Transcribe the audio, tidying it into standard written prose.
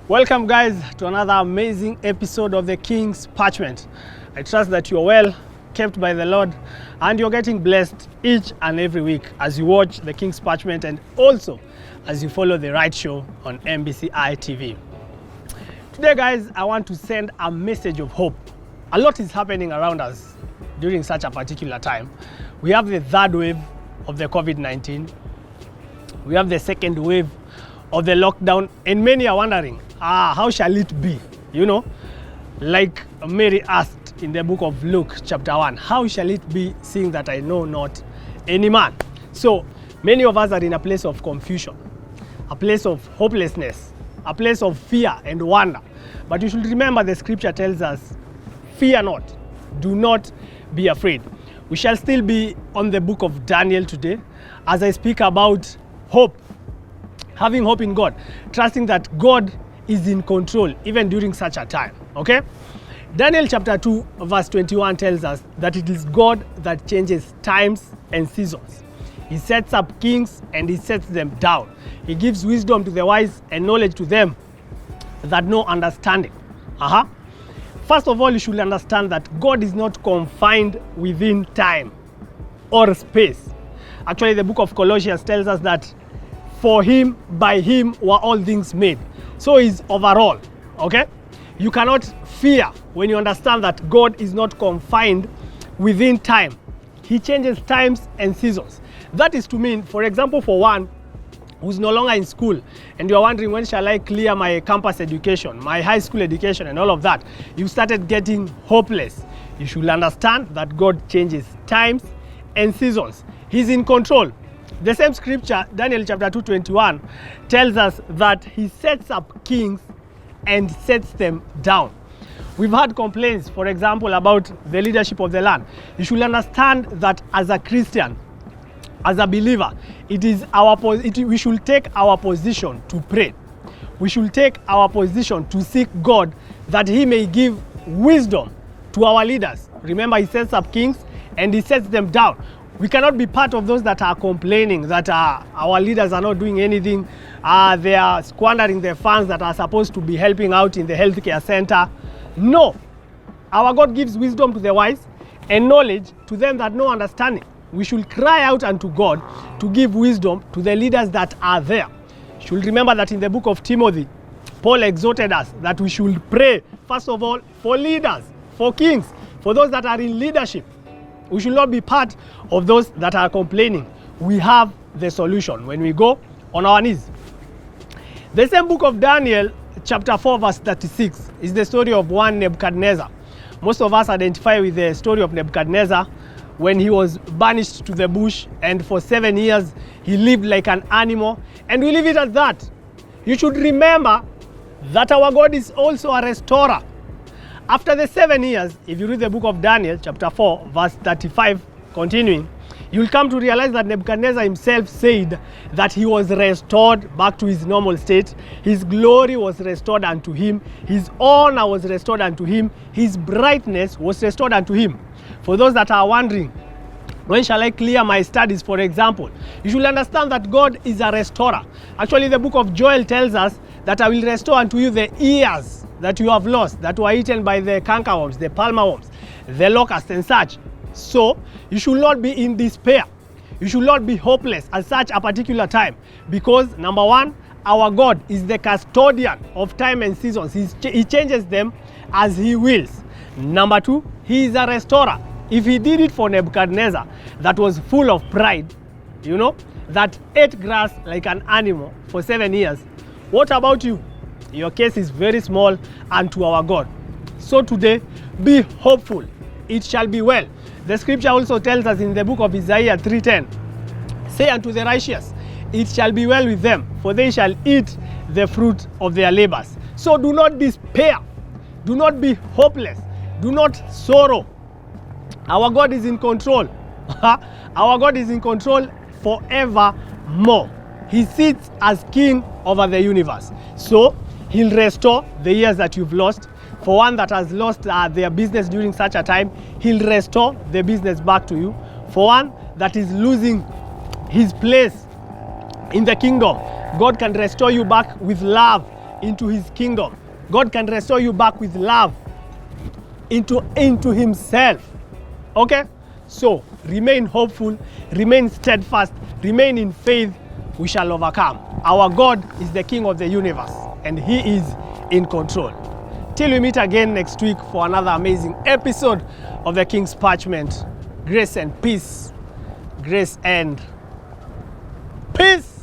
Welcome guys to another amazing episode of the King's Parchment. I trust that you're well kept by the Lord and you're getting blessed each and every week as you watch the King's Parchment and also as you follow the right show on MBCI TV. Today guys, I want to send a message of hope. A lot is happening around us during such a particular time. We have the third wave of the COVID-19. We have the second wave of the lockdown, and many are wondering, how shall it be? You know, like Mary asked in the book of Luke chapter 1, how shall it be seeing that I know not any man? So many of us are in a place of confusion, a place of hopelessness, a place of fear and wonder. But you should remember the scripture tells us, fear not, do not be afraid. We shall still be on the book of Daniel today as I speak about hope. Having hope in God, trusting that God is in control even during such a time, okay? Daniel chapter 2 verse 21 tells us that it is God that changes times and seasons. He sets up kings and he sets them down. He gives wisdom to the wise and knowledge to them that know understanding. First of all, you should understand that God is not confined within time or space. Actually, the book of Colossians tells us that for him, by him were all things made. So he's overall, okay? You cannot fear when you understand that God is not confined within time. He changes times and seasons. That is to mean, for example, for one who's no longer in school and you're wondering, when shall I clear my campus education, my high school education and all of that, you started getting hopeless. You should understand that God changes times and seasons. He's in control. The same scripture, Daniel chapter 2:21, tells us that he sets up kings and sets them down. We've had complaints, for example, about the leadership of the land. You should understand that as a Christian, as a believer, we should take our position to pray. We should take our position to seek God that he may give wisdom to our leaders. Remember, he sets up kings and he sets them down. We cannot be part of those that are complaining that our leaders are not doing anything. They are squandering their funds that are supposed to be helping out in the healthcare center. No. Our God gives wisdom to the wise and knowledge to them that know understanding. We should cry out unto God to give wisdom to the leaders that are there. You should remember that in the book of Timothy, Paul exhorted us that we should pray, first of all, for leaders, for kings, for those that are in leadership. We should not be part of those that are complaining. We have the solution when we go on our knees. The same book of Daniel, chapter 4, verse 36, is the story of one Nebuchadnezzar. Most of us identify with the story of Nebuchadnezzar when he was banished to the bush, and for 7 years he lived like an animal, and we leave it at that. You should remember that our God is also a restorer. After the 7 years, if you read the book of Daniel, chapter 4, verse 35, continuing, you'll come to realize that Nebuchadnezzar himself said that he was restored back to his normal state. His glory was restored unto him. His honor was restored unto him. His brightness was restored unto him. For those that are wondering, when shall I clear my studies, for example, you should understand that God is a restorer. Actually, the book of Joel tells us that I will restore unto you the years that you have lost, that were eaten by the cankerworms, the palmerworms, the locusts and such. So you should not be in despair. You should not be hopeless at such a particular time, because number one, our God is the custodian of time and seasons. He changes them as he wills. Number two, he is a restorer. If he did it for Nebuchadnezzar, that was full of pride, you know, that ate grass like an animal for 7 years, what about you? Your case is very small unto our God. So today, be hopeful. It shall be well. The scripture also tells us in the book of Isaiah 3:10, say unto the righteous, it shall be well with them, for they shall eat the fruit of their labors. So do not despair. Do not be hopeless. Do not sorrow. Our God is in control. Our God is in control forevermore. He sits as king over the universe. So he'll restore the years that you've lost. For one that has lost their business during such a time, he'll restore the business back to you. For one that is losing his place in the kingdom, God can restore you back with love into his kingdom. God can restore you back with love into himself. Okay? So remain hopeful, remain steadfast, remain in faith. We shall overcome. Our God is the King of the universe and he is in control. Till we meet again next week for another amazing episode of the King's Parchment. Grace and peace. Grace and peace.